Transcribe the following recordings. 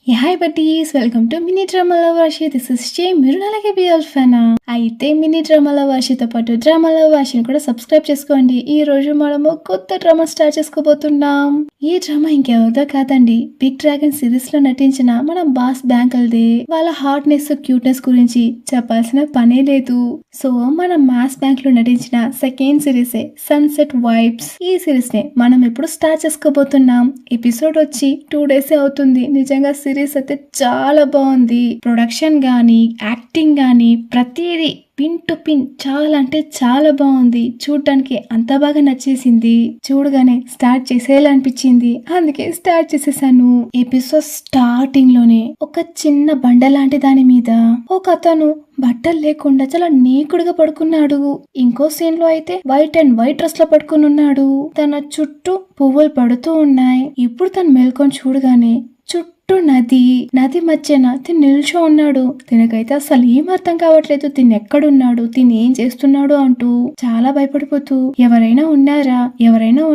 Hi buddies, welcome to mini డ్రామాల వాషి. This is Shay. మీరు అలాగే బియల్ ఫ్యానా అయితే మినీ డ్రామాల వాషితో పాటు డ్రామాల వాషిని కూడా సబ్స్క్రైబ్ చేసుకోండి. ఈ రోజు మనము కొత్త డ్రామా స్టార్ట్ చేసుకోబోతున్నాం. ఈ డ్రామా ఇంకెవరిదో కాదండి, బిగ్ డ్రాగన్ సిరీస్ లో నటించిన మన బాస్ బ్యాంకల్దే. వాళ్ళ హార్ట్నెస్ క్యూట్నెస్ గురించి చెప్పాల్సిన పనే లేదు. సో మన మాస్ బ్యాంక్ లో నటించిన సెకండ్ సిరీసే సన్సెట్ వైబ్స్. ఈ సిరీస్ ని మనం ఇప్పుడు స్టార్ట్ చేసుకోబోతున్నాం. ఎపిసోడ్ వచ్చి 2 days అవుతుంది. నిజంగా సిరీస్ అయితే చాలా బాగుంది. ప్రొడక్షన్ గానీ, యాక్టింగ్ గానీ ప్రతిదీ పిన్ టు పిన్ చాలా అంటే చాలా బాగుంది. చూడటానికి అంత బాగా నచ్చేసింది. చూడగానే స్టార్ట్ చేసేయాలనిపించింది, అందుకే స్టార్ట్ చేసేసాను. ఎపిసోడ్ స్టార్టింగ్ లోనే ఒక చిన్న బండ లాంటి దాని మీద ఒక అతను బట్టలు లేకుండా చాలా నీకుడుగా పడుకున్నాడు. ఇంకో సీన్ లో అయితే వైట్ అండ్ వైట్ డ్రెస్ లో పడుకుని ఉన్నాడు. తన చుట్టూ పువ్వులు పడుతూ ఉన్నాయి. ఇప్పుడు తను మేల్కొని చూడగానే చుట్టూ నది మధ్యన తిని నిల్చో ఉన్నాడు. తినకైతే అసలు ఏం అర్థం కావట్లేదు, తిని ఎక్కడున్నాడు, తిని ఏం చేస్తున్నాడు అంటూ చాలా భయపడిపోతూ ఎవరైనా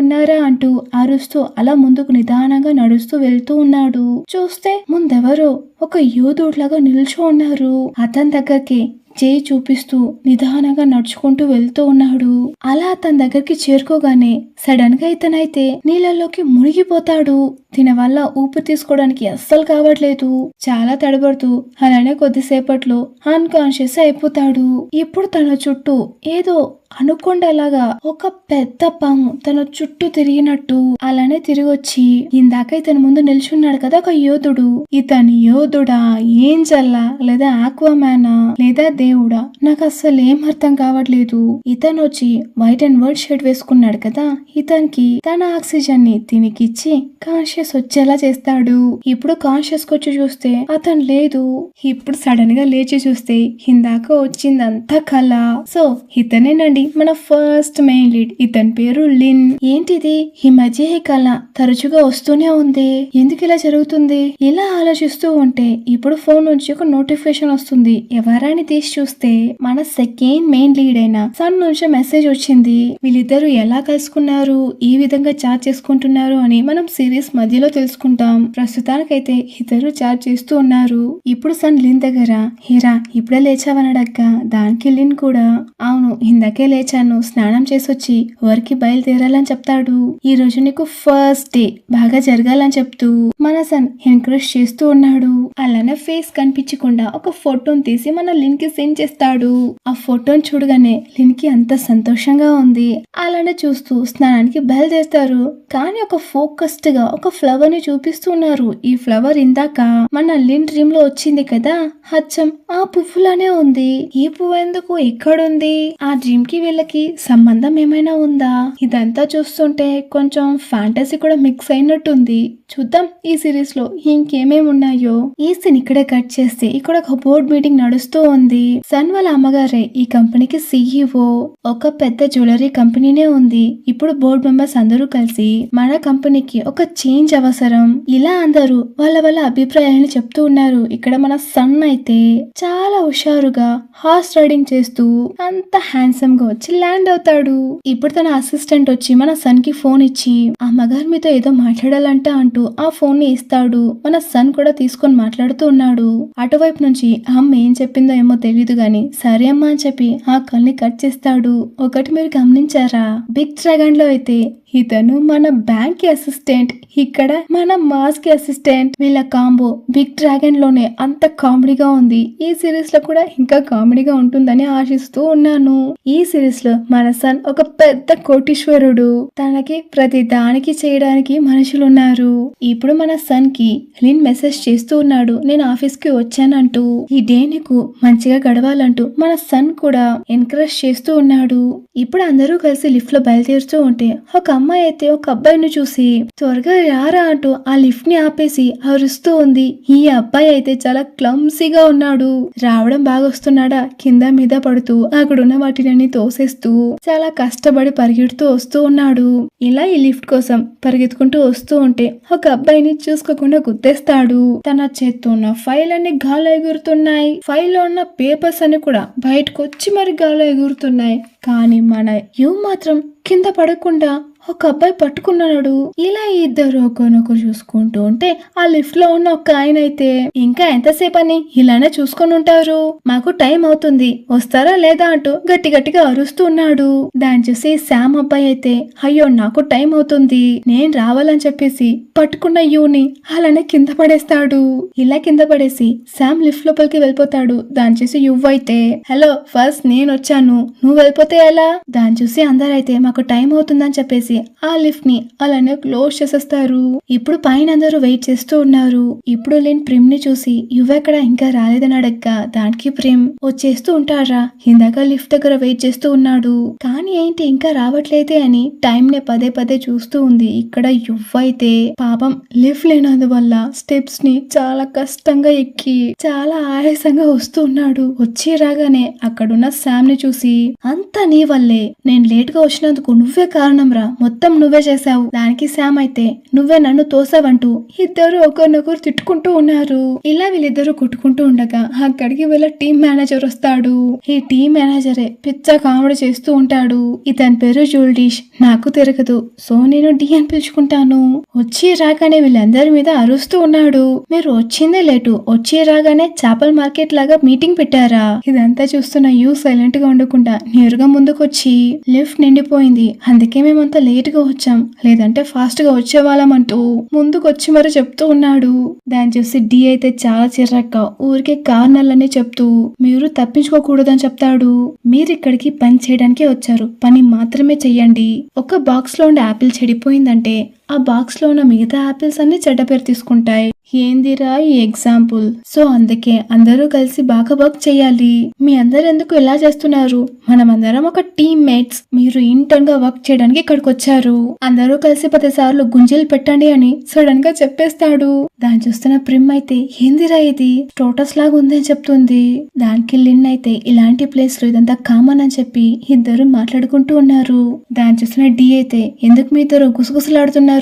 ఉన్నారా అంటూ అరుస్తూ అలా ముందుకు నిదానంగా నడుస్తూ వెళ్తూ ఉన్నాడు. చూస్తే ముందెవరో ఒక యోధుడిలాగా నిల్చో ఉన్నారు. అతని దగ్గరికి చేయి చూపిస్తూ నిదానంగా నడుచుకుంటూ వెళ్తూ ఉన్నాడు. అలా అతని దగ్గరికి చేరుకోగానే సడన్ గా ఇతనైతే నీళ్ళలోకి మునిగిపోతాడు. దీని వల్ల ఊపిరి తీసుకోవడానికి అస్సలు కావట్లేదు. చాలా తడబడుతూ అలానే కొద్దిసేపట్లో అన్కాన్షియస్ అయిపోతాడు. ఇప్పుడు తన చుట్టూ ఏదో అనుకొండలాగా ఒక పెద్ద పాము తన చుట్టూ తిరిగినట్టు అలానే తిరిగొచ్చి ఇందాక ఇతని ముందు నిల్చున్నాడు కదా ఒక యోధుడు. ఇతని యోధుడా, ఏంజల్లా, లేదా ఆక్వామ్యానా, లేదా దేవుడా, నాకు అస్సలు ఏం అర్థం కావట్లేదు. ఇతను వచ్చి వైట్ అండ్ వైట్ షర్ట్ వేసుకున్నాడు కదా, ఇతనికి తన ఆక్సిజన్ ని తినికిచ్చి కాన్షియస్ వచ్చేలా చేస్తాడు. ఇప్పుడు కాన్షియస్ వచ్చి చూస్తే అతను లేదు. ఇప్పుడు సడన్ గా లేచి చూస్తే ఇందాక వచ్చిందంతా కళ. సో ఇతనేనండి మన ఫస్ట్ మెయిన్ లీడ్. ఇతని పేరు లిన్. ఏంటిది ఈ మధ్య ఈ కళ తరచుగా వస్తూనే ఉంది, ఎందుకు ఇలా జరుగుతుంది? ఇలా ఆలోచిస్తూ ఉంటే ఇప్పుడు ఫోన్ నుంచి ఒక నోటిఫికేషన్ వస్తుంది. ఎవరాని తీసి చూస్తే మన సెకండ్ మెయిన్ లీడ్ అయిన సన్ నుంచి మెసేజ్ వచ్చింది. వీళ్ళిద్దరు ఎలా కలుసుకున్నారు, ఈ విధంగా చాట్ చేసుకుంటున్నారు అని మనం సిరీస్ మధ్యలో తెలుసుకుంటాం. ప్రస్తుతానికైతే ఇద్దరు చాట్ చేస్తూ ఉన్నారు. ఇప్పుడు సన్ లిన్ దగ్గర హీరా ఇప్పుడే లేచావనడక్క. దానికి లిన్ కూడా అవును ఇందాకే లేచాను, స్నానం చేసొచ్చి వర్క్ కి బయలుదేరాలని చెప్తాడు. ఈ రోజు నీకు ఫస్ట్ డే బాగా జరగాలని చెప్తూ మన సన్ ఎంకరేజ్ చేస్తూ ఉన్నాడు. అలానే ఫేస్ కనిపించకుండా ఒక ఫోటోని తీసి మన లిన్ కి సెండ్ చేస్తాడు. ఆ ఫోటోని చూడగానే లిన్ కి అంత సంతోషంగా ఉంది. అలానే చూస్తూ స్నానానికి బయలుదేరుతారు. కానీ ఒక ఫోకస్డ్ గా ఒక ఫ్లవర్ ని చూపిస్తున్నారు. ఈ ఫ్లవర్ ఇందాక మన లిన్ డ్రీమ్ లో వచ్చింది కదా, అచ్చం ఆ పువ్వులానే ఉంది. ఈ పువ్వు ఎందుకు ఎక్కడుంది? ఆ డ్రీమ్ కి వీళ్ళకి సంబంధం ఏమైనా ఉందా? ఇదంతా చూస్తుంటే కొంచెం ఫ్యాంటసీ కూడా మిక్స్ అయినట్టుంది. చూద్దాం ఈ సిరీస్ లో ఇంకేమేమి ఉన్నాయో. ఈ సీన్ ఇక్కడే కట్ చేస్తే ఇక్కడ ఒక బోర్డ్ మీటింగ్ నడుస్తూ ఉంది. సన్ వాళ్ళ అమ్మగారే ఈ కంపెనీకి CEO. ఒక పెద్ద జ్యువెలరీ కంపెనీనే ఉంది. ఇప్పుడు బోర్డ్ మెంబర్స్ అందరూ కలిసి మన కంపెనీకి ఒక చేంజ్ అవసరం, ఇలా అందరూ వాళ్ళ అభిప్రాయాలను చెప్తూ ఉన్నారు. ఇక్కడ మన సన్ అయితే చాలా హుషారుగా హార్స్ రైడింగ్ చేస్తూ అంత హ్యాండ్సమ్ గా వచ్చి ల్యాండ్ అవుతాడు. ఇప్పుడు తన అసిస్టెంట్ వచ్చి మన సన్ కి ఫోన్ ఇచ్చి అమ్మగారు మీతో ఏదో మాట్లాడాలంట అంటూ ఆ ఫోన్ ని ఇస్తాడు. మన సన్ కూడా తీసుకొని మాట్లాడుతూ ఉన్నాడు. అటువైపు నుంచి అమ్మ ఏం చెప్పిందో ఏమో తెలీదు గాని సరే అమ్మా అని చెప్పి ఆ కాల్ ని కట్ చేస్తాడు. ఒకటి మీరు గమనించారా, బిగ్ డ్రాగన్ లో అయితే ఇతను మన బ్యాంక్ కి అసిస్టెంట్, ఇక్కడ మన మాస్ కి అసిస్టెంట్. వీళ్ళ కాంబో బిగ్ డ్రాగన్ లోనే అంత కామెడీగా ఉంది. ఈ సిరీస్ లో కూడా ఇంకా కామెడీగా ఉంటుందని ఆశిస్తూ ఉన్నాను. ఈ సిరీస్ లో మన సన్ ఒక పెద్ద కోటీశ్వరుడు. తనకి ప్రతి దానికి చేయడానికి మనుషులున్నారు. ఇప్పుడు మన సన్ కి లిన్ మెసేజ్ చేస్తూ ఉన్నాడు, నేను ఆఫీస్ కి వచ్చానంటూ. ఈ డే నీకు మంచిగా గడవాలంటూ మన సన్ కూడా ఎంకరేజ్ చేస్తూ ఉన్నాడు. ఇప్పుడు అందరూ కలిసి లిఫ్ట్ లో బయలుదేరుతూ ఉంటే ఒక అమ్మాయి అయితే ఒక అబ్బాయిని చూసి త్వరగా రారా అంటూ ఆ లిఫ్ట్ ని ఆపేసి అరుస్తూ ఉంది. ఈ అబ్బాయి అయితే చాలా క్లమ్సీగా ఉన్నాడు. రావడం బాగా వస్తున్నాడా, కింద మీద పడుతూ అక్కడున్న వాటిని తోసేస్తూ చాలా కష్టపడి పరిగెడుతూ వస్తూ ఉన్నాడు. ఇలా ఈ లిఫ్ట్ కోసం పరిగెత్తుకుంటూ వస్తూ ఉంటే ఒక అబ్బాయిని చూసుకోకుండా గుద్దేస్తాడు. తన చేత్తో ఉన్న ఫైల్ అన్ని గాల్లో ఎగురుతున్నాయి. ఫైల్ లో ఉన్న పేపర్స్ అన్ని కూడా బయటకు వచ్చి మరి గాల్లో ఎగురుతున్నాయి. కానీ మన యు మాత్రం కింద పడకుండా ఒక అబ్బాయి పట్టుకున్నాడు. ఇలా ఇద్దరు ఒకరినొకరు చూసుకుంటూ ఉంటే ఆ లిఫ్ట్ లో ఉన్న ఒక ఆయన అయితే ఇంకా ఎంతసేపు అని ఇలానే చూసుకొని ఉంటారు, మాకు టైం అవుతుంది వస్తారా లేదా అంటూ గట్టి గట్టిగా అరుస్తూ ఉన్నాడు. దాన్ని చూసి శామ్ అబ్బాయి అయితే అయ్యో నాకు టైం అవుతుంది నేను రావాలని చెప్పేసి పట్టుకున్న యూని అలానే కింద పడేస్తాడు. ఇలా కింద పడేసి శామ్ లిఫ్ట్ లోపలికి వెళ్ళిపోతాడు. దాన్ని చూసి యువ్ అయితే హలో ఫస్ట్ నేను వచ్చాను నువ్వు వెళ్ళిపోతే ఎలా? దాన్ని చూసి అందరైతే మాకు టైం అవుతుందని చెప్పేసి ఆ లిఫ్ట్ ని అలానే క్లోజ్ చేసేస్తారు. ఇప్పుడు పైన అందరూ వెయిట్ చేస్తూ ఉన్నారు. ఇప్పుడు లిన్ ప్రిమ్ ని చూసి యువ్ ఎక్కడ ఇంకా రాలేదని అడగ్గా దానికి ప్రిమ్ వచ్చేస్తూ ఉంటారా ఇందాక లిఫ్ట్ దగ్గర వెయిట్ చేస్తూ ఉన్నాడు కానీ ఏంటి ఇంకా రావట్లేదే అని టైం ని పదే పదే చూస్తూ ఉంది. ఇక్కడ యువ్ అయితే పాపం లిఫ్ట్ లేనందువల్ల స్టెప్స్ ని చాలా కష్టంగా ఎక్కి చాలా ఆయాసంగా వస్తూ ఉన్నాడు. వచ్చి రాగానే అక్కడున్న శామ్ ని చూసి అంతా నీ వల్లే నేను లేట్ గా వచ్చినందుకు నువ్వే కారణం రా మొత్తం నువ్వే చేసావు. దానికి శామ్ అయితే నువ్వే నన్ను తోసావంటూ ఇద్దరు ఒకరినొకరు తిట్టుకుంటూ ఉన్నారు. ఇలా వీళ్ళిద్దరు కొట్టుకుంటూ ఉండగా అక్కడికి వీళ్ళ టీం మేనేజర్ వస్తాడు. ఈ టీం మేనేజరే పిచ్చ కామెడీ చేస్తూ ఉంటాడు. ఇతని పేరు జూల్డిష్ నాకు తిరగదు సో నేను డి అని పిలుచుకుంటాను. వచ్చి రాగానే వీళ్ళందరి మీద అరుస్తూ ఉన్నాడు. మీరు వచ్చిందే లేటు వచ్చి రాగానే చేపల మార్కెట్ లాగా మీటింగ్ పెట్టారా? ఇదంతా చూస్తున్న యూ సైలెంట్ గా ఉండకుండా నేరుగా ముందుకొచ్చి లిఫ్ట్ నిండిపోయింది అందుకే మేమంతా లేట్ గా వచ్చాం లేదంటే ఫాస్ట్ గా వచ్చేవాళ్ళం అంటూ ముందుకొచ్చి మరి చెప్తూ ఉన్నాడు. దాన్ని చూసి డి అయితే చాలా చిర్రక్క ఊరికే కారణాలన్నీ చెప్తూ మీరు తప్పించుకోకూడదని చెప్తాడు. మీరు ఇక్కడికి పని చేయడానికే వచ్చారు పని మాత్రమే చెయ్యండి. ఒక బాక్స్ లో ఉండే యాపిల్ చెడిపోయిందంటే ఆ బాక్స్ లో ఉన్న మిగతా యాపిల్స్ అన్ని చెడ్డ పేరు తీసుకుంటాయి. ఏందిరా ఈ ఎగ్జాంపుల్? సో అందుకే అందరూ కలిసి బాగా వర్క్ చేయాలి. మీ అందరు ఎందుకు ఇలా చేస్తున్నారు? మనం అందరం ఒక టీమ్ మేట్స్. మీరు ఇంటర్న్ గా వర్క్ చేయడానికి ఇక్కడికి వచ్చారు. అందరూ కలిసి 10 సార్లు గుంజీలు పెట్టండి అని సడన్ గా చెప్పేస్తాడు. దాన్ని చూస్తున్న ప్రిమ్ అయితే ఏందిరా ఇది టోటస్ లాగా ఉంది అని చెప్తుంది. దానికి లిన్ అయితే ఇలాంటి ప్లేస్ లో ఇదంతా కామన్ అని చెప్పి ఇద్దరు మాట్లాడుకుంటూ ఉన్నారు. దాన్ని చూస్తున్న డి అయితే ఎందుకు మీ ఇద్దరు గుసగుసలాడుతున్నారు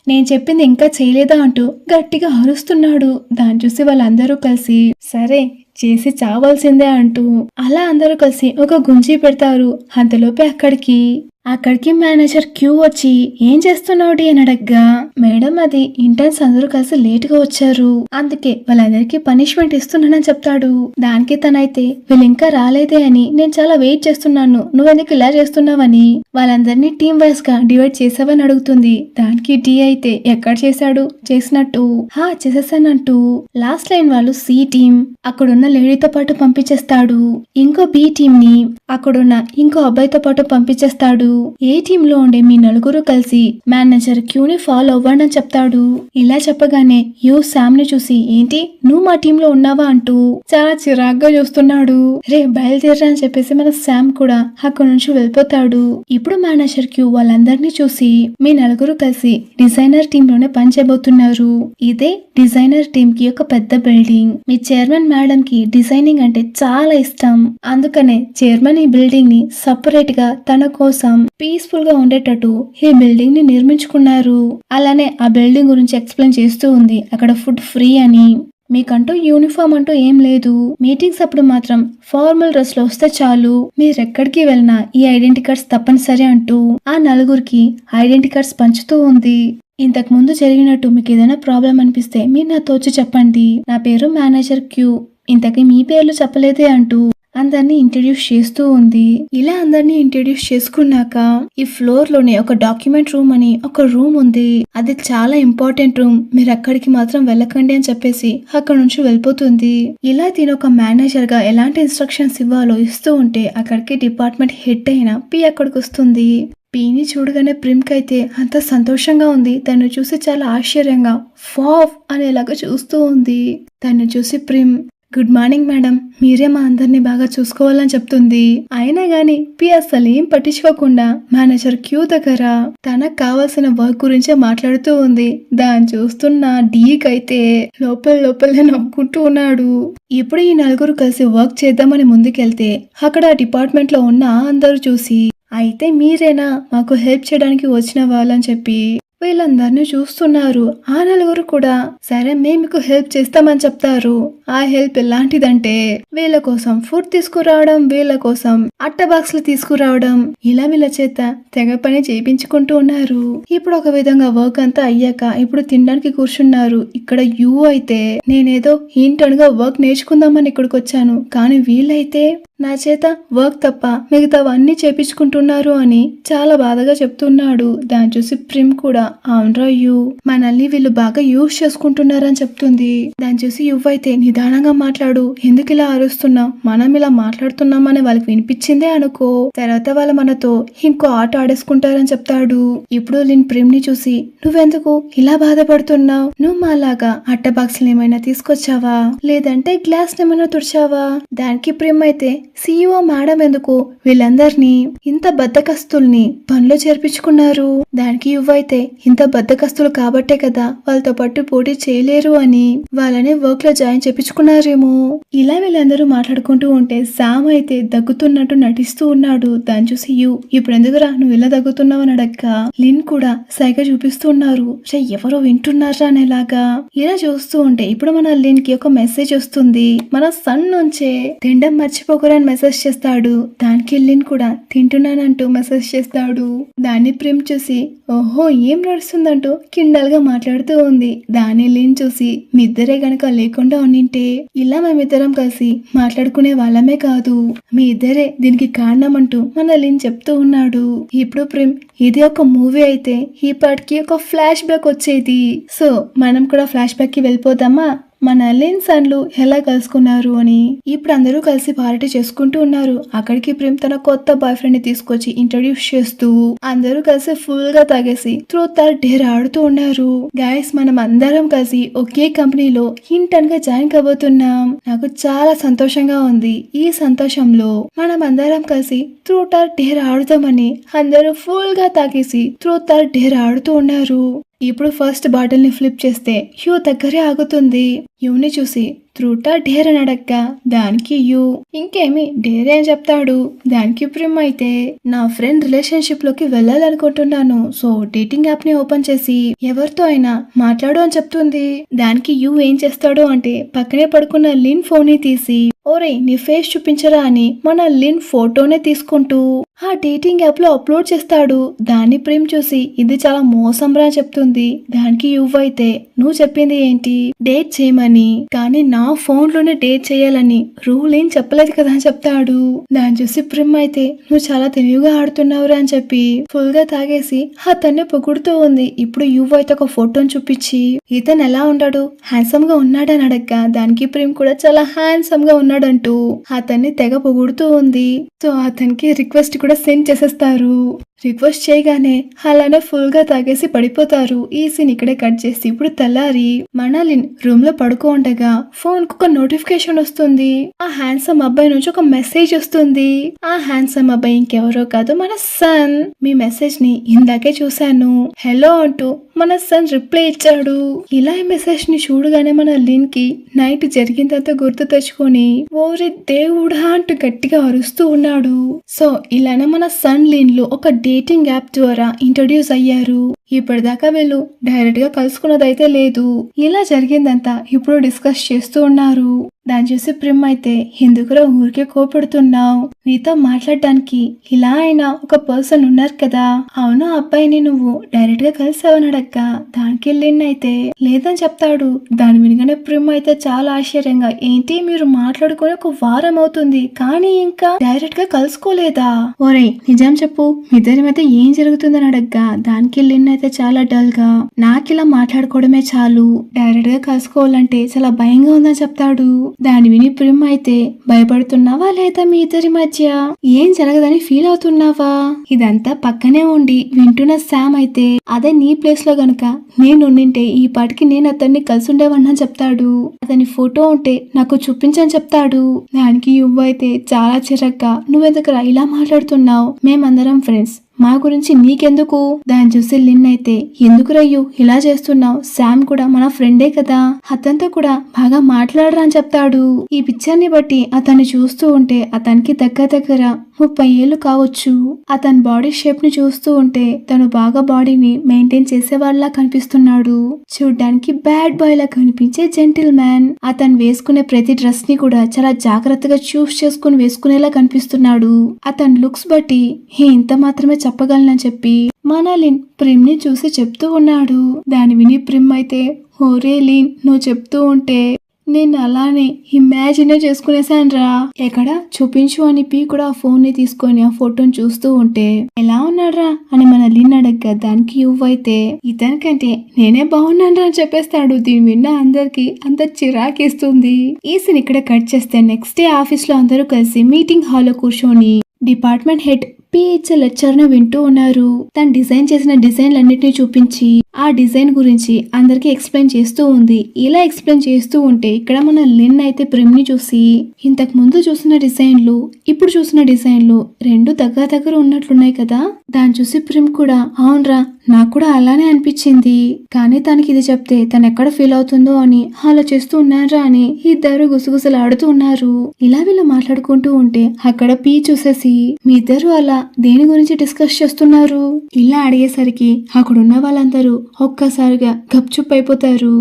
నేను చెప్పింది ఇంకా చేయలేదా అంటూ గట్టిగా అరుస్తున్నాడు. దాన్ని చూసి వాళ్ళందరూ కలిసి సరే చేసి చావాల్సిందే అంటూ అలా అందరూ కలిసి ఒక గుంజీ పెడతారు. అంతలోపే అక్కడికి మేనేజర్ క్యూ వచ్చి ఏం చేస్తున్నావు అని అడగ్గా మేడం అది ఇంటర్న్స్ అందరూ కలిసి లేట్ గా వచ్చారు అందుకే వాళ్ళందరికీ పనిష్మెంట్ ఇస్తున్నానని చెప్తాడు. దానికి తనైతే వీళ్ళు ఇంకా రాలేదే అని నేను చాలా వెయిట్ చేస్తున్నాను నువ్వెందుకు ఇలా చేస్తున్నావని వాళ్ళందరినీ టీమ్ వైజ్ గా డివైడ్ చేసావని అడుగుతుంది. దానికి డి అయితే ఎక్కడ చేశాడు చేసినట్టు చేసేసానంటూ లాస్ట్ లైన్ వాళ్ళు సి టీమ్ అక్కడున్న లేడీతో పాటు పంపించేస్తాడు. ఇంకో బి టీమ్ ని అక్కడున్న ఇంకో అబ్బాయితో పాటు పంపించేస్తాడు. ఏ టీమ్ లో ఉండే మీ నలుగురు కలిసి మేనేజర్ క్యూని ఫాలో అవ్వండి అని చెప్తాడు. ఇలా చెప్పగానే యూ శామ్ ని చూసి ఏంటి నువ్వు మా టీమ్ లో ఉన్నావా అంటూ చాలా చిరాగ్గా చూస్తున్నాడు. రే బయలుదేరా అని చెప్పేసి మన శామ్ కూడా అక్కడి నుంచి వెళ్ళిపోతాడు. ఇప్పుడు మేనేజర్ క్యూ వాళ్ళందరినీ చూసి మీ నలుగురు కలిసి డిజైనర్ టీమ్ లోనే పనిచేయబోతున్నారు. ఇదే డిజైనర్ టీమ్ కి ఒక పెద్ద బిల్డింగ్. మీ చైర్మన్ మేడం కి డిజైనింగ్ అంటే చాలా ఇష్టం అందుకనే చైర్మన్ ఈ బిల్డింగ్ ని సపరేట్ గా తన కోసం పీస్ఫుల్ గా ఉండేటట్టు ఈ బిల్డింగ్ ని నిర్మించుకున్నారు. అలానే ఆ బిల్డింగ్ గురించి ఎక్స్ప్లెయిన్ చేస్తూ ఉంది. అక్కడ ఫుడ్ ఫ్రీ అని మీకంటూ యూనిఫామ్ అంటూ ఏం లేదు. మీటింగ్స్ అప్పుడు మాత్రం ఫార్మల్ డ్రెస్ లో వస్తే చాలు. మీరెక్కడికి వెళ్ళినా ఈ ఐడెంటిటీ కార్డ్స్ తప్పనిసరి అంటూ ఆ నలుగురికి ఐడెంటిటీ కార్డ్స్ పంచుతూ ఉంది. ఇంతకు ముందు జరిగినట్టు మీకు ఏదైనా ప్రాబ్లం అనిపిస్తే మీరు నాతో వచ్చి చెప్పండి. నా పేరు మేనేజర్ క్యూ ఇంతకీ మీ పేర్లు చెప్పలేదే అంటూ అందరినీ ఇంట్రడ్యూస్ చేస్తూ ఉంది. ఇలా అందరినీ ఇంట్రడ్యూస్ చేసుకున్నాక ఈ ఫ్లోర్ లోనే ఒక డాక్యుమెంట్ రూమ్ అని ఒక రూమ్ ఉంది. అది చాలా ఇంపార్టెంట్ రూమ్ మీరు అక్కడికి మాత్రం వెళ్ళకండి అని చెప్పేసి అక్కడ నుంచి వెళ్ళిపోతుంది. ఇలా తిన ఒక మేనేజర్ గా ఎలాంటి ఇన్స్ట్రక్షన్స్ ఇవ్వాలో ఇస్తూ ఉంటే అక్కడికి డిపార్ట్మెంట్ హెడ్ అయిన పి అక్కడికి వస్తుంది. పీని చూడగానే ప్రిమ్ కైతే అంత సంతోషంగా ఉంది. తను చూసి చాలా ఆశ్చర్యంగా ఫాఫ్ అనేలాగా చూస్తూ ఉంది. తను చూసి ప్రిమ్ గుడ్ మార్నింగ్ మేడం మీరే మా అందరినీ బాగా చూసుకోవాలని చెప్తుంది. అయినా గాని పి అసలు ఏం పట్టించుకోకుండా మేనేజర్ క్యూ దగ్గర తనకు కావాల్సిన వర్క్ గురించే మాట్లాడుతూ ఉంది. దాన్ని చూస్తున్న డీకైతే లోపలే నవ్వుకుంటూ ఉన్నాడు. ఇప్పుడు ఈ నలుగురు కలిసి వర్క్ చేద్దామని ముందుకెళ్తే అక్కడ డిపార్ట్మెంట్ లో ఉన్న అందరూ చూసి అయితే మీరేనా మాకు హెల్ప్ చేయడానికి వచ్చిన వాళ్ళని చెప్పి వీళ్ళందరినీ చూస్తున్నారు. ఆ నలుగురు కూడా సరే మేము మీకు హెల్ప్ చేస్తామని చెప్తారు. ఆ హెల్ప్ ఎలాంటిదంటే వీళ్ళ కోసం ఫుడ్ తీసుకురావడం, వీళ్ళ కోసం అట్ట బాక్స్లు తీసుకురావడం, ఇలా వీళ్ళ చేత తెగ పని చేయించుకుంటూ ఉన్నారు. ఇప్పుడు ఒక విధంగా వర్క్ అంతా అయ్యాక ఇప్పుడు తినడానికి కూర్చున్నారు. ఇక్కడ యూ అయితే నేనేదో ఇంటర్న్గా వర్క్ నేర్చుకుందామని ఇక్కడికి వచ్చాను, కానీ వీళ్ళైతే నా చేత వర్క్ తప్ప మిగతావన్నీ చేపించుకుంటున్నారు అని చాలా బాధగా చెప్తున్నాడు. దాన్ని చూసి ప్రిమ్ కూడా అవునరా యూ, మనల్ని వీళ్ళు బాగా యూజ్ చేసుకుంటున్నారని చెప్తుంది. దాన్ని చూసి అయితే నిదానంగా మాట్లాడు, ఎందుకు ఇలా అరుస్తున్నావు, మనం ఇలా మాట్లాడుతున్నామని వాళ్ళకి వినిపించిందే అనుకో, తర్వాత వాళ్ళు మనతో ఇంకో ఆట ఆడేసుకుంటారని చెప్తాడు. ఇప్పుడు లిన్ ప్రిమ్ ని చూసి నువ్వెందుకు ఇలా బాధపడుతున్నావు, నువ్వు మాలాగా అట్ట బాక్స్లు ఏమైనా తీసుకొచ్చావా, లేదంటే గ్లాస్ ఏమైనా తుడిచావా? దానికి ప్రిమ్ అయితే CEO మేడం ఎందుకు వీళ్ళందరినీ ఇంత బద్దకస్తుల్ని పనిలో చేర్పించుకున్నారు, దానికి అయితే ఇంత బద్దకస్తులు కాబట్టే కదా వాళ్ళతో పాటు పోటీ చేయలేరు అని వాళ్ళని వర్క్ లో జాయిన్ చేపించుకున్నారేమో. ఇలా వీళ్ళందరూ మాట్లాడుకుంటూ ఉంటే సామ్ అయితే దగ్గుతున్నట్టు నటిస్తూ ఉన్నాడు. దాన్ని చూసి ఇప్పుడు ఎందుకురా నువ్వు ఇలా దగ్గుతున్నావు అని అడక్క లిన్ కూడా సైగ చూపిస్తూ ఉన్నారు. ఎవరో వింటున్నారా అనేలాగా ఇలా చూస్తూ ఉంటే ఇప్పుడు మన లిన్ కి ఒక మెసేజ్ వస్తుంది. మన సన్ నుంచే తినడం మర్చిపోకరని మెసేజ్ చేస్తాడు. దానికి లిన్ కూడా తింటున్నానంటూ మెసేజ్ చేస్తాడు. దాన్ని ప్రేమ్ చూసి ఓహో ఏం నడుస్తుందంటూ కిండల్ గా మాట్లాడుతూ ఉంది. దాన్ని లిన్ చూసి మీ ఇద్దరే గనక లేకుండా ఉండింటే ఇలా మేమిద్దరం కలిసి మాట్లాడుకునే వాళ్ళమే కాదు, మీ ఇద్దరే దీనికి కారణం అంటూ మన లిన్ చెప్తూ ఉన్నాడు. ఇప్పుడు ప్రేమ్ ఇది ఒక మూవీ అయితే ఈ పాటికి ఒక ఫ్లాష్ బ్యాక్ వచ్చేది. సో మనం కూడా ఫ్లాష్ బ్యాక్ కి వెళ్ళిపోదామా, మన లిన్ సన్లు ఎలా కలుసుకున్నారు అని. ఇప్పుడు అందరూ కలిసి పార్టీ చేసుకుంటూ ఉన్నారు. అక్కడికి ప్రేమ్ తన కొత్త బాయ్ ఫ్రెండ్ ని తీసుకొచ్చి ఇంట్రడ్యూస్ చేస్తూ అందరూ కలిసి ఫుల్ గా తాగేసి ట్రూత్ ఆర్ డేర్ ఆడుతూ ఉన్నారు. గైస్ మనం అందరం కలిసి ఒకే కంపెనీలో ఇంటర్న్ గా జాయిన్ కాబోతున్నాం. నాకు చాలా సంతోషంగా ఉంది. ఈ సంతోషంలో మనం అందరం కలిసి ట్రూత్ ఆర్ డేర్ ఆడుతామని అందరూ ఫుల్ గా తాగేసి ట్రూత్ ఆర్ డేర్ ఆడుతూ ఉన్నారు. ఇప్పుడు ఫస్ట్ బాటిల్ ని ఫ్లిప్ చేస్తే యూ దగ్గరే ఆగుతుంది. యూని చూసి ట్రూటా డేర్ అని అడక్క దానికి యూ ఇంకేమి డేరే అని చెప్తాడు. దానికి ప్రిమ్ అయితే నా ఫ్రెండ్ రిలేషన్షిప్ లోకి వెళ్ళాలనుకుంటున్నాను, సో డేటింగ్ యాప్ ని ఓపెన్ చేసి ఎవరితో అయినా మాట్లాడు అని చెప్తుంది. దానికి యూ ఏం చేస్తాడు అంటే పక్కనే పడుకున్న లిన్ ఫోన్ ని తీసి ఓరే నీ ఫేస్ చూపించరా అని మన లిన్ ఫోటోనే తీసుకుంటూ ఆ డేటింగ్ యాప్ లో అప్లోడ్ చేస్తాడు. దాన్ని ప్రేమ్ చూసి ఇది చాలా మోసం రా చెప్తుంది. దానికి అయితే నువ్వు చెప్పింది ఏంటి, డేట్ చేయమని, కానీ నా ఫోన్ లోనే డేట్ చేయాలని రూల్ ఏం చెప్పలేదు కదా అని చెప్తాడు. దాన్ని చూసి ప్రేమ్ అయితే నువ్వు చాలా తెలివిగా ఆడుతున్నావురా అని చెప్పి ఫుల్ గా తాగేసి అతన్ని పొగుడుతూ ఉంది. ఇప్పుడు అయితే ఒక ఫోటోని చూపించి ఇతను ఎలా ఉన్నాడు, హ్యాండ్సమ్ గా ఉన్నాడని అడగ్గా దానికి ప్రేమ్ కూడా చాలా హ్యాండ్సమ్ గా ఉన్నాడంటూ అతన్ని తెగ పొగుడుతూ ఉంది. సో అతనికి రిక్వెస్ట్ కూడా సెండ్ చేసేస్తారు. రిక్వెస్ట్ చేయగానే అలానే ఫుల్ గా తాగేసి పడిపోతారు. ఈ సీన్ ఇక్కడే కట్ చేసి ఇప్పుడు తెల్లారి మనలిన్ రూమ్ లో పడుకో ఉండగా ఫోన్ కు ఒక నోటిఫికేషన్ వస్తుంది. ఆ హ్యాండ్సమ్ అబ్బాయి నుంచి ఒక మెసేజ్ వస్తుంది. ఆ హ్యాండ్సమ్ అబ్బాయి ఇంకెవరో కాదు మన సన్. మీ మెసేజ్ ని ఇందాకే చూశాను, హలో అంటూ మన సన్ రిప్లై ఇచ్చాడు. ఇలా ఈ మెసేజ్ ని చూడగానే మన లిన్ కి నైట్ జరిగిందంతా గుర్తు తెచ్చుకొని ఓరి దేవుడా అంటూ గట్టిగా అరుస్తూ ఉన్నాడు. సో ఇలానే మన సన్ లిన్ లో ఒక డేటింగ్ యాప్ ద్వారా ఇంట్రడ్యూస్ అయ్యారు. ఇప్పటిదాకా వీళ్ళు డైరెక్ట్ గా కలుసుకున్నదైతే లేదు. ఇలా జరిగిందంతా ఇప్పుడు డిస్కస్ చేస్తూ ఉన్నారు. దాన్ని చూసి ప్రిమ్ అయితే ఎందుకురా ఊరికే కోపడుతున్నావు, నీతో మాట్లాడడానికి ఇలా అయినా ఒక పర్సన్ ఉన్నారు కదా. అవును అబ్బాయిని నువ్వు డైరెక్ట్ గా కలిసావని అడక్క దానికి లిన్ అయితే లేదని చెప్తాడు. దాని వినగానే ప్రిమ్ అయితే చాలా ఆశ్చర్యంగా ఏంటి మీరు మాట్లాడుకుని ఒక వారం అవుతుంది కానీ ఇంకా డైరెక్ట్ గా కలుసుకోలేదా, ఓరే నిజం చెప్పు మీ ఇద్దరి మధ్య ఏం జరుగుతుందని అడగ్గా దానికి లిన్ అయితే చాలా డల్ గా నాకిలా మాట్లాడుకోవడమే చాలు, డైరెక్ట్ గా కలుసుకోవాలంటే చాలా భయంగా ఉందని చెప్తాడు. దాని విని ప్రిమ్ అయితే భయపడుతున్నావా లేదా మీ ఇద్దరి మధ్య ఏం జరగదని ఫీల్ అవుతున్నావా, ఇదంతా పక్కనే ఉండి వింటున్న శామ్ అయితే అదే నీ ప్లేస్ లో గనక నేను ఉండింటే ఈ పాటికి నేను అతన్ని కలిసి ఉండేవాడిని చెప్తాడు. అతని ఫోటో ఉంటే నాకు చూపించని చెప్తాడు. దానికి యువ్ అయితే చాలా చిరగ్గా నువ్వెందుకురా ఇలా మాట్లాడుతున్నావు, మేమందరం ఫ్రెండ్స్, మా గురించి నీకెందుకు? దాన్ని చూసి లిన్ అయితే, ఎందుకు రయ్యు ఇలా చేస్తున్నావు? శామ్ కూడా మన ఫ్రెండే కదా, అతనితో కూడా బాగా మాట్లాడరా అని చెప్తాడు. ఈ పిక్చర్ ని బట్టి అతన్ని చూస్తూ ఉంటే అతనికి దగ్గర 30 ఏళ్లు కావచ్చు. అతని బాడీ షేప్ ని చూస్తూ ఉంటే తను బాగా బాడీని మెయింటైన్ చేసేవాళ్ళ కనిపిస్తున్నాడు. చూడ్డానికి బ్యాడ్ బాయ్ లా కనిపించే జెంటిల్ మ్యాన్. అతను వేసుకునే ప్రతి డ్రెస్ ని కూడా చాలా జాగ్రత్తగా చూస్ చేసుకుని వేసుకునేలా కనిపిస్తున్నాడు. అతని లుక్స్ బట్టి ఇంత మాత్రమే చెప్పగలనని చెప్పి మన లిన్ ప్రిమ్ ని చూసి చెప్తూ ఉన్నాడు. దాని విని ప్రిమ్ అయితే, ఓరే లిన్, నువ్వు చెప్తూ ఉంటే నేను అలానే ఇమాజినే చేసుకునేసానురా. ఎక్కడ చూపించు అని పీ కూడా ఆ ఫోన్ ని తీసుకొని ఆ ఫోటోని చూస్తూ ఉంటే, ఎలా ఉన్నాడ్రా అని మన లిన్ అడగ్గా దానికి అయితే, ఇతనికంటే నేనే బాగున్నాను అని చెప్పేస్తాడు. దీని విన్న అందరికి అంత చిరాకేస్తుంది. ఈ సీన్ ఇక్కడ కట్ చేస్తే నెక్స్ట్ డే ఆఫీస్ లో అందరూ కలిసి మీటింగ్ హాల్ లో కూర్చొని డిపార్ట్మెంట్ హెడ్ పిహెచ్ లెక్చర్ ను వింటూ ఉన్నారు. తను డిజైన్ చేసిన డిజైన్లన్నిటిని చూపించి ఆ డిజైన్ గురించి అందరికి ఎక్స్ప్లెయిన్ చేస్తూ ఉంది. ఇలా ఎక్స్ప్లెయిన్ చేస్తూ ఉంటే ఇక్కడ మన లిన్ అయితే ప్రిమ్ ని చూసి, ఇంతకు ముందు చూసిన డిజైన్లు ఇప్పుడు చూసిన డిజైన్లు రెండు దగ్గర ఉన్నట్లున్నాయి కదా. దాన్ని చూసి ప్రిమ్ కూడా, అవునరా, నాకు కూడా అలానే అనిపించింది, కానీ తనకి ఇది చెప్తే తను ఎక్కడ ఫీల్ అవుతుందో అని ఆలోచిస్తూ ఉన్నారా అని ఇద్దరు గుసగుసలు ఆడుతూ ఉన్నారు. ఇలా వీళ్ళు మాట్లాడుకుంటూ ఉంటే అక్కడ పీ చూసేసి, మీ ఇద్దరు అలా దేని గురించి డిస్కస్ చేస్తున్నారు ఇలా అడిగేసరికి అక్కడున్న వాళ్ళందరూ ఒక్కసారిగా గప్చుప్ అయిపోతారు.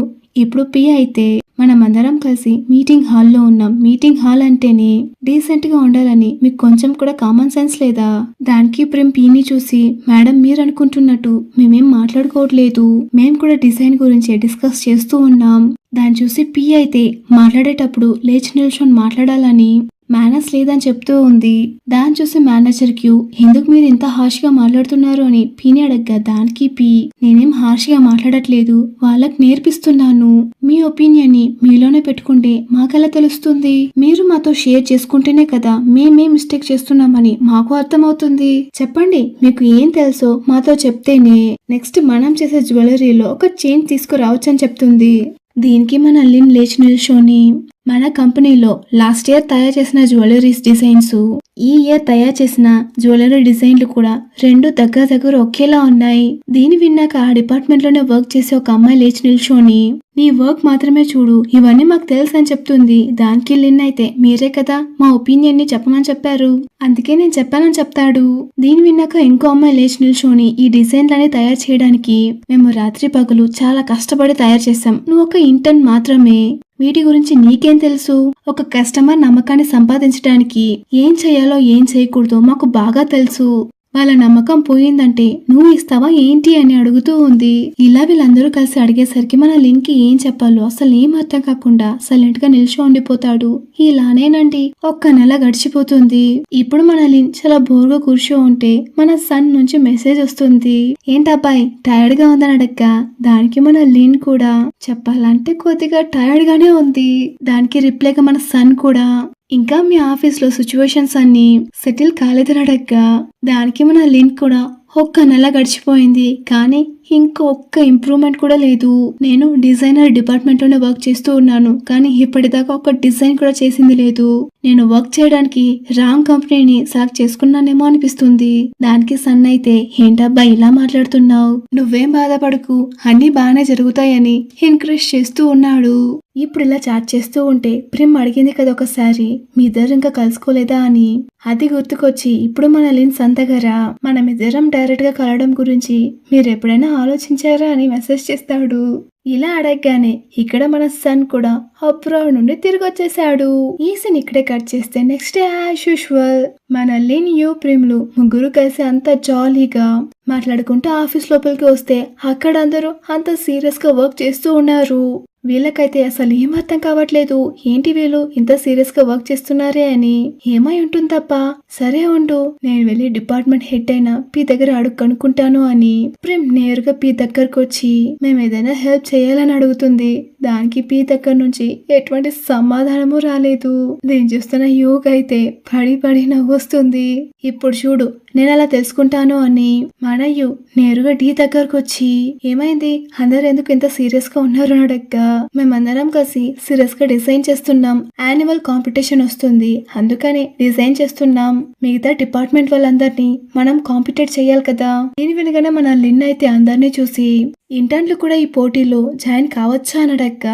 ఇప్పుడు పి అయితే, మనమందరం కలిసి మీటింగ్ హాల్లో ఉన్నాం. మీటింగ్ హాల్ అంటేనే డీసెంట్ గా ఉండాలని మీకు కొంచెం కూడా కామన్ సెన్స్ లేదా? దానికి ప్రిమ్ పీని చూసి, మేడం మీరు అనుకుంటున్నట్టు మేమేం మాట్లాడుకోవట్లేదు, మేం కూడా డిజైన్ గురించి డిస్కస్ చేస్తూ ఉన్నాం. దాన్ని చూసి పి అయితే మాట్లాడేటప్పుడు లేచి నిల్చొని మాట్లాడాలని మేనర్స్ లేదని చెప్తూ ఉంది. దాన్ని చూసి మేనేజర్ క్యూ, ఎందుకు మీరు ఇంత హార్ష్ గా మాట్లాడుతున్నారు అని పీని అడగ్గా దానికి పీ, నేనేం హార్ష్ గా మాట్లాడట్లేదు, వాళ్ళకి నేర్పిస్తున్నాను. మీ ఒపీనియన్ ని మీలోనే పెట్టుకుంటే మాకెలా తెలుస్తుంది? మీరు మాతో షేర్ చేసుకుంటేనే కదా మేమే మిస్టేక్ చేస్తున్నామని మాకు అర్థమవుతుంది. చెప్పండి, మీకు ఏం తెలుసో మాతో చెప్తేనే నెక్స్ట్ మనం చేసే జ్యువెలరీలో ఒక చేంజ్ తీసుకురావచ్చని చెప్తుంది. దీనికి మన లిన్ లేచి నిల్చొని, మన కంపెనీలో లాస్ట్ ఇయర్ తయారు చేసిన జ్యువెలరీస్ డిజైన్స్ ఈ ఇయర్ తయారు చేసిన జ్యువెలరీ డిజైన్లు కూడా రెండు దగ్గర ఒకేలా ఉన్నాయి. దీని విన్నాక ఆ డిపార్ట్మెంట్ లోనే వర్క్ చేసే ఒక అమ్మాయి లేచి నిల్చొని, నీ వర్క్ మాత్రమే చూడు, ఇవన్నీ మాకు తెలుసు అని చెప్తుంది. దానికి లిన్ అయితే, మీరే కదా మా ఒపీనియన్ ని చెప్పమని చెప్పారు, అందుకే నేను చెప్పానని చెప్తాడు. దీని విన్నాక ఇంకో అమ్మాయి లేచి నిల్చొని, ఈ డిజైన్లని తయారు చేయడానికి మేము రాత్రి పగలు చాలా కష్టపడి తయారు చేశాం, నువ్వు ఒక ఇంటర్న్ మాత్రమే, వీటి గురించి నీకేం తెలుసు? ఒక కస్టమర్ నమ్మకాన్ని సంపాదించడానికి ఏం చేయాలో ఏం చేయకూడదో మాకు బాగా తెలుసు, వాళ్ళ నమ్మకం పోయిందంటే నువ్వు ఇస్తావా ఏంటి అని అడుగుతూ ఉంది. ఇలా వీళ్ళందరూ కలిసి అడిగేసరికి మన లిన్ కి ఏం చెప్పాలో అసలు ఏం అర్థం కాకుండా సైలెంట్ గా నిల్చో ఉండిపోతాడు. ఇలానేనండి ఒక్క నెల గడిచిపోతుంది. ఇప్పుడు మన లిన్ చాలా బోర్గా కూర్చో ఉంటే మన సన్ నుంచి మెసేజ్ వస్తుంది. ఏంటబ్బాయి టైర్డ్ గా ఉందని అడగ్గా దానికి మన లిన్ కూడా, చెప్పాలంటే కొద్దిగా టైర్డ్ గానే ఉంది. దానికి రిప్లైగా మన సన్ కూడా, ఇంకా మీ ఆఫీస్ లో సిచ్యువేషన్స్ అన్ని సెటిల్ కాలేదని అడగ్గా దానికి మన లిన్ కూడా, ఒక్క నెల గడిచిపోయింది కానీ ఇంకొక్క ఇంప్రూవ్మెంట్ కూడా లేదు, నేను డిజైనర్ డిపార్ట్మెంట్ లోనే వర్క్ చేస్తూ ఉన్నాను కానీ ఇప్పటిదాకా ఒక డిజైన్ కూడా చేసింది లేదు, నేను వర్క్ చేయడానికి రాంగ్ కంపెనీని సెలెక్ట్ చేసుకున్నానేమో అనిపిస్తుంది. దానికి సన్ అయితే, ఏంటబ్బా ఇలా మాట్లాడుతున్నావు, నువ్వేం బాధపడకు, అన్ని బాగానే జరుగుతాయని ఎంకరేజ్ చేస్తూ ఉన్నాడు. ఇప్పుడు ఇలా చాట్ చేస్తూ ఉంటే ప్రిమ్ అడిగింది కదా ఒకసారి, మీ ఇద్దరు ఇంకా కలుసుకోలేదా అని. అది గుర్తుకొచ్చి ఇప్పుడు మన లిన్ సన్ దగ్గర, మనమిద్దరం డైరెక్ట్ గా కలవడం గురించి మీరు ఎప్పుడైనా ఆలోచించారా అని మెసేజ్ చేస్తాడు. ఇలా అడగగానే ఇక్కడ మన సన్ కూడా అబ్రాడ్ నుండి తిరిగి వచ్చేసాడు. ఈ సీన్ ఇక్కడే కట్ చేస్తే నెక్స్ట్ యాజ్ యూజువల్ మన లిన్ యూ ప్రిమ్లు ముగ్గురు కలిసి అంత జాలీగా మాట్లాడుకుంటూ ఆఫీస్ లోపలికి వస్తే అక్కడ అందరూ అంత సీరియస్ గా వర్క్ చేస్తూ ఉన్నారు. వీళ్ళకైతే అసలు ఏం అర్థం కావట్లేదు, ఏంటి వీళ్ళు ఇంత సీరియస్ గా వర్క్ చేస్తున్నారే అని. ఏమై ఉంటుంది తప్ప, సరే ఉండు నేను వెళ్ళి డిపార్ట్మెంట్ హెడ్ అయినా పీ దగ్గర అడుగు కనుక్కుంటాను అని ప్రిమ్ నేరుగా పీ దగ్గరకు వచ్చి మేము ఏదైనా హెల్ప్ చేయాలని అడుగుతుంది. దానికి పీ దగ్గర నుంచి ఎటువంటి సమాధానము రాలేదు. దీన్ని చూస్తున్న యూకి అయితే పడి పడి నవ్వొస్తుంది. ఇప్పుడు చూడు నేను అలా తెలుసుకుంటాను అని మన యు నేరుగా డి దగ్గరకు వచ్చి ఏమైంది అందరు ఎందుకు ఇంత సీరియస్ గా ఉన్నారు అడగ్గా మేమందరం కలిసి సీరియస్ గా డిజైన్ చేస్తున్నాం. యాన్యువల్ కాంపిటీషన్ వస్తుంది అందుకని డిజైన్ చేస్తున్నాం. మిగతా డిపార్ట్మెంట్ వాళ్ళందరినీ మనం కాంపిటేట్ చేయాలి కదా. దీని వెనుకనే మన లిన్ అయితే అందరినీ చూసి ఇంటర్న్లు కూడా ఈ పోటీలో జాయిన్ కావచ్చా అనడక్క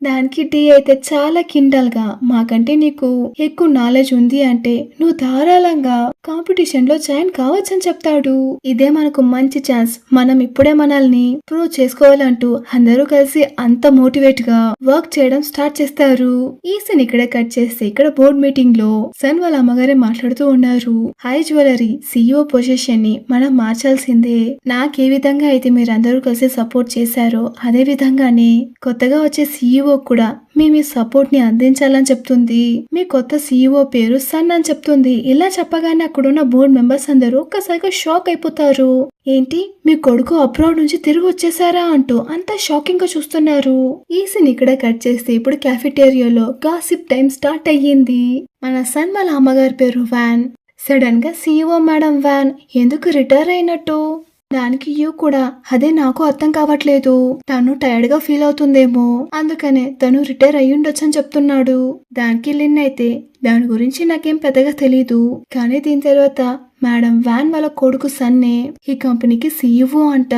దానికి టీ అయితే చాలా కిండల్ గా మాకంటే నీకు ఎక్కువ నాలెడ్జ్ ఉంది అంటే నువ్వు ధారాళంగా కాంపిటీషన్ లో జాయిన్ కావచ్చని చెప్తాడు. ఇదే మనకు మంచి ఛాన్స్, మనం ఇప్పుడే మనల్ని ప్రూవ్ చేసుకోవాలంటూ అందరూ కలిసి అంత మోటివేట్ గా వర్క్ చేయడం స్టార్ట్ చేస్తారు. ఈ సీన్ ఇక్కడే కట్ చేస్తే ఇక్కడ బోర్డ్ మీటింగ్ లో సన్ వాళ్ళ అమ్మగారే మాట్లాడుతూ ఉన్నారు. హై జ్యువెలరీ CEO పొజిషన్ ని మనం మార్చాల్సిందే. నాకే విధంగా అయితే మీరందరూ కలిసి సపోర్ట్ చేశారో అదే విధంగానే కొత్తగా వచ్చే CEO కూడా మీ సపోర్ట్ ని అందించాలని చెప్తుంది. మీ కొత్త CEO పేరు సన్ అని చెప్తుంది. ఇలా చెప్పగానే అక్కడున్న బోర్డు మెంబర్స్ అందరూ ఒక్కసారిగా షాక్ అయిపోతారు. ఏంటి మీ కొడుకు అబ్రాడ్ నుంచి తిరిగి వచ్చేసారా అంటూ అంతా షాకింగ్ గా చూస్తున్నారు. ఈ సీన్ ఇక్కడ కట్ చేస్తే ఇప్పుడు క్యాఫెటేరియాలో గాసిప్ టైం స్టార్ట్ అయ్యింది. మన సన్ వాళ్ళ అమ్మగారి పేరు వ్యాన్. సడన్ గా CEO మేడం వ్యాన్ ఎందుకు రిటైర్ అయినట్టు? దానికి యూ కూడా అదే నాకు అర్థం కావట్లేదు, తను టైర్డ్ గా ఫీల్ అవుతుందేమో అందుకనే తను రిటైర్ అయ్యుండొచ్చని చెప్తున్నాడు. దానికి లిన్ అయితే దాని గురించి నాకేం పెద్దగా తెలీదు, కానీ దీని తర్వాత మేడం వ్యాన్ వాళ్ళ కొడుకు సన్నే ఈ కంపెనీకి CEO అంట.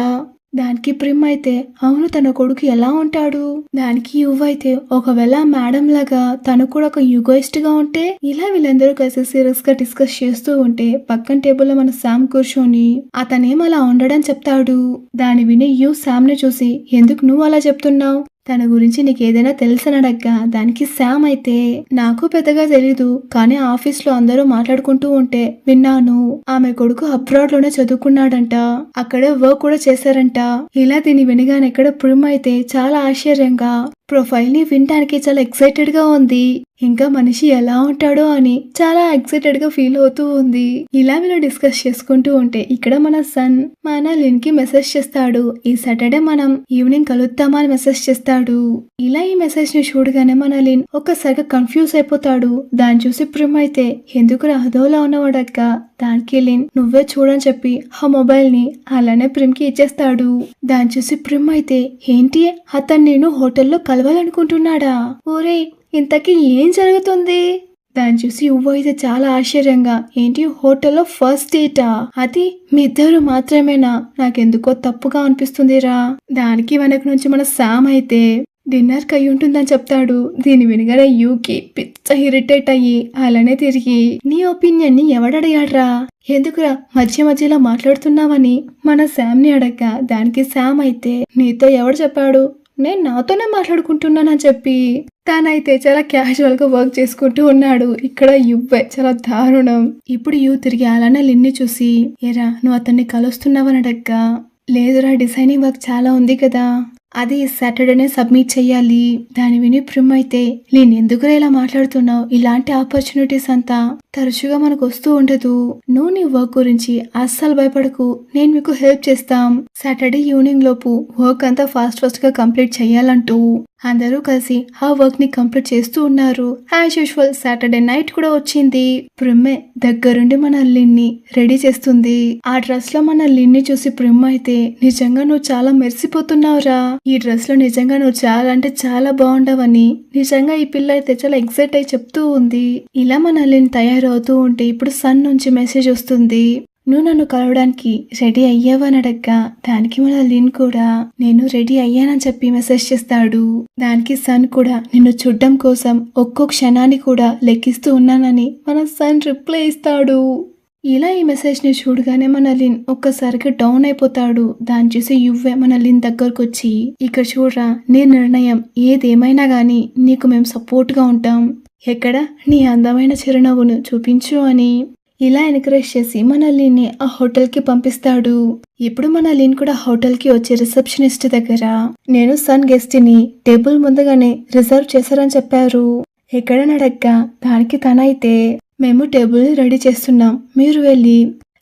దానికి ప్రిమ్ అయితే అవును తన కొడుకు ఎలా ఉంటాడు. దానికి యువ్ అయితే ఒకవేళ మేడం లాగా తను కూడా ఒక యుగోయిస్ట్ గా ఉంటే ఇలా వీళ్ళందరూ కలిసి సీరియస్ గా డిస్కస్ చేస్తూ ఉంటే పక్కన టేబుల్ లో మన శామ్ కూర్చొని అతనేం అలా ఉండడని చెప్తాడు. దాని విని యు శామ్ ని చూసి ఎందుకు నువ్వు అలా చెప్తున్నావు, తన గురించి నీకేదైనా తెలుసనడగ్గా దానికి శామ్ అయితే నాకు పెద్దగా తెలీదు, కానీ ఆఫీస్ లో అందరూ మాట్లాడుకుంటూ ఉంటే విన్నాను ఆమె కొడుకు అబ్రాడ్ లోనే చదువుకున్నాడంట, అక్కడే వర్క్ కూడా చేశారంట. ఇలా దీన్ని వినగానే ఇక్కడ ప్రిమ్ అయితే చాలా ఆశ్చర్యంగా ప్రొఫైల్ ని వినడానికి చాలా ఎక్సైటెడ్ గా ఉంది. ఇంకా మనిషి ఎలా ఉంటాడో అని చాలా ఎక్సైటెడ్ గా ఫీల్ అవుతూ ఉంది. ఇలా వీళ్ళు డిస్కస్ చేసుకుంటూ ఉంటే ఇక్కడ మన సన్ మన లిన్ కి మెసేజ్ చేస్తాడు. ఈ సాటర్డే మనం ఈవినింగ్ కలుద్దామా అని మెసేజ్ చేస్తాడు. ఇలా ఈ మెసేజ్ ని చూడగానే మన లిన్ ఒక్కసారిగా కన్ఫ్యూజ్ అయిపోతాడు. దాన్ని చూసి ప్రిమ్ అయితే ఎందుకు అదోలా ఉన్నవాడక్క. దానికి లిన్ నువ్వే చూడని చెప్పి ఆ మొబైల్ ని అలానే ప్రిమ్ కి ఇచ్చేస్తాడు. దాన్ని చూసి ప్రిమ్ అయితే ఏంటి అతను నేను హోటల్లో కలవాలనుకుంటున్నాడా, ఓరే ఇంతకీ ఏం జరుగుతుంది. దాన్ని చూసి యువ అయితే చాలా ఆశ్చర్యంగా ఏంటి హోటల్లో ఫస్ట్ డేటా, అది మీ ఇద్దరు మాత్రమేనా, నాకెందుకో తప్పుగా అనిపిస్తుందిరా. దానికి వెనక నుంచి మన శామ్ అయితే డిన్నర్ కి అయి ఉంటుందని చెప్తాడు. దీని వినగానే యూకి పిచ్చ ఇరిటేట్ అయ్యి అలానే తిరిగి నీ ఒపీనియన్ ని ఎవడడిగాడ్రా, ఎందుకురా మధ్య మధ్యలో మాట్లాడుతున్నావని మన శామ్ ని అడగ్గా దానికి శామ్ అయితే నీతో ఎవడు చెప్పాడు, నేను నాతోనే మాట్లాడుకుంటున్నానని చెప్పి తానైతే చాలా క్యాజువల్ గా వర్క్ చేసుకుంటూ ఉన్నాడు. ఇక్కడ యువ్వే చాలా దారుణం. ఇప్పుడు యూ తిరిగి అలానే లిన్ని చూసి ఏరా నువ్వు అతన్ని కలుస్తున్నావని అడగ్గా లేదురా డిజైనింగ్ వర్క్ చాలా ఉంది కదా, అది సాటర్డేనే సబ్మిట్ చెయ్యాలి. దాని విని ప్రిమ్ అయితే నేను ఎందుకు ఇలా మాట్లాడుతున్నావు, ఇలాంటి ఆపర్చునిటీస్ అంతా తరచుగా మనకు వస్తూ ఉండదు, నువ్వు నీ వర్క్ గురించి అస్సలు భయపడకు, నేను మీకు హెల్ప్ చేస్తాం. సాటర్డే ఈవినింగ్ లోపు వర్క్ అంతా ఫాస్ట్ గా కంప్లీట్ చెయ్యాలంటూ అందరూ కలిసి ఆ వర్క్ ని కంప్లీట్ చేస్తూ ఉన్నారు. యాజ్ యూజువల్ సాటర్డే నైట్ కూడా వచ్చింది. ప్రిమ్మే దగ్గరుండి మన లిన్ని రెడీ చేస్తుంది. ఆ డ్రెస్ లో మన లిన్ని చూసి ప్రిమ్ అయితే నిజంగా నువ్వు చాలా మెరిసిపోతున్నావురా, ఈ డ్రెస్ లో నిజంగా నువ్వు చాలా అంటే చాలా బాగుండవని నిజంగా ఈ పిల్ల అయితే చాలా ఎక్సైట్ అయి చెప్తూ ఉంది. ఇలా మన లిన్ తయారవుతూ ఉంటే ఇప్పుడు సన్ నుంచి మెసేజ్ వస్తుంది, నువ్వు నన్ను కలవడానికి రెడీ అయ్యావని అడగ్గా దానికి మన లిన్ కూడా నేను రెడీ అయ్యానని చెప్పి మెసేజ్ చేస్తాడు. దానికి సన్ కూడా నిన్ను చూడ్డం కోసం ఒక్కో క్షణాన్ని కూడా లెక్కిస్తూ ఉన్నానని మన సన్ రిప్లై ఇస్తాడు. ఇలా ఈ మెసేజ్ ని చూడగానే మన లిన్ ఒక్కసారిగా డౌన్ అయిపోతాడు. దాన్ని చూసి యువ్వే మన లిన్ దగ్గరకు వచ్చి ఇక్కడ చూడరా నీ నిర్ణయం ఏదేమైనా గానీ నీకు మేము సపోర్ట్ గా ఉంటాం, ఎక్కడ నీ అందమైన చిరునవ్వును చూపించు అని ఇలా ఎంకరేజ్ చేసి మన లిన్ ని ఆ హోటల్ కి పంపిస్తాడు. ఇప్పుడు మన లిన్ కూడా హోటల్ కి వచ్చి రిసెప్షనిస్ట్ దగ్గర నేను సన్ గెస్ట్ ని టేబుల్ ముందుగానే రిజర్వ్ చేశారని చెప్పారు, ఎక్కడ నడగ్గా దానికి తనైతే మేము టేబుల్ రెడీ చేస్తున్నాం, మీరు వెళ్ళి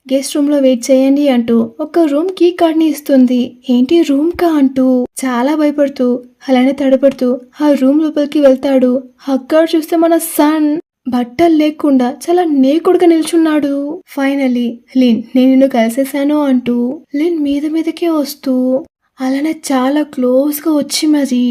గెస్ట్ రూమ్ లో వెయిట్ చేయండి అంటూ ఒక రూమ్ కీ కార్డ్ ని ఇస్తుంది. ఏంటి రూమ్ కా అంటూ చాలా భయపడుతూ అలానే తడబడుతూ ఆ రూమ్ లోపలికి వెళ్తాడు. అక్కడ చూస్తే మన సన్ బట్టలు లేకుండా చాలా నేకుడుగా నిల్చున్నాడు. ఫైనలీ లిన్ నేను నిన్ను కలిసేశాను అంటూ లిన్ మీదకే వస్తూ అలానే చాలా క్లోజ్ గా వచ్చి మరి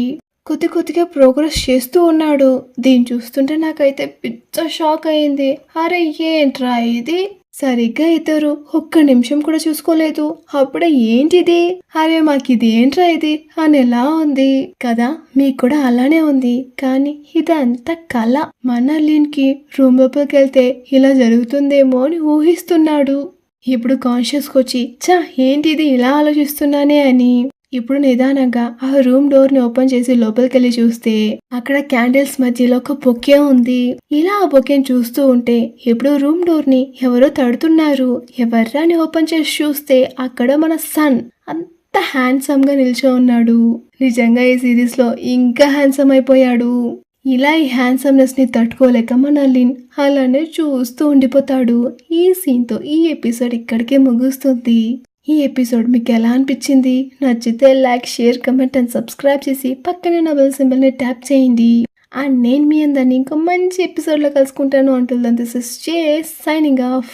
కొద్దిగా ప్రోగ్రెస్ చేస్తూ ఉన్నాడు. దీన్ని చూస్తుంటే నాకైతే పిచ్చ షాక్ అయింది. అరే ఏంట్రా ఇది, సరిగ్గా ఇద్దరు ఒక్క నిమిషం కూడా చూసుకోలేదు, అప్పుడే ఏంటిది, అరే మాకిది ఏంట్రా ఇది అని ఎలా ఉంది కదా. మీకు కూడా అలానే ఉంది, కానీ ఇదంతా కళ. మన లిన్ కి రూమ్ లోపలికి వెళ్తే ఇలా జరుగుతుందేమో అని ఊహిస్తున్నాడు. ఇప్పుడు కాన్షియస్ వచ్చి చా ఏంటిది ఇలా ఆలోచిస్తున్నానే అని ఇప్పుడు నిదానంగా ఆ రూమ్ డోర్ ని ఓపెన్ చేసి లోపలికి వెళ్ళి చూస్తే అక్కడ క్యాండిల్స్ మధ్యలో ఒక బొకే ఉంది. ఇలా ఆ బొకేని చూస్తూ ఉంటే ఇప్పుడు రూమ్ డోర్ ని ఎవరో తడుతున్నారు. ఎవర్రా అని ఓపెన్ చేసి చూస్తే అక్కడ మన సన్ అంత హ్యాండ్సమ్ గా నిల్చో ఉన్నాడు. నిజంగా ఈ సిరీస్ లో ఇంకా హ్యాండ్సమ్ అయిపోయాడు. ఇలా ఈ హ్యాండ్సమ్నెస్ ని తట్టుకోలేక మన లిన్ అలానే చూస్తూ ఉండిపోతాడు. ఈ సీన్ తో ఈ ఎపిసోడ్ ఇక్కడికే ముగుస్తుంది. ఈ ఎపిసోడ్ మీకు ఎలా అనిపించింది? నచ్చితే like, share, comment and subscribe చేసి పక్కనే ఉన్న బెల్ సింబల్ ని ట్యాప్ చేయండి. అండ్ నేను మీ అందరినీ ఇంకో మంచి ఎపిసోడ్ లో కలుసుకుంటాను. Until then this is Jay signing of.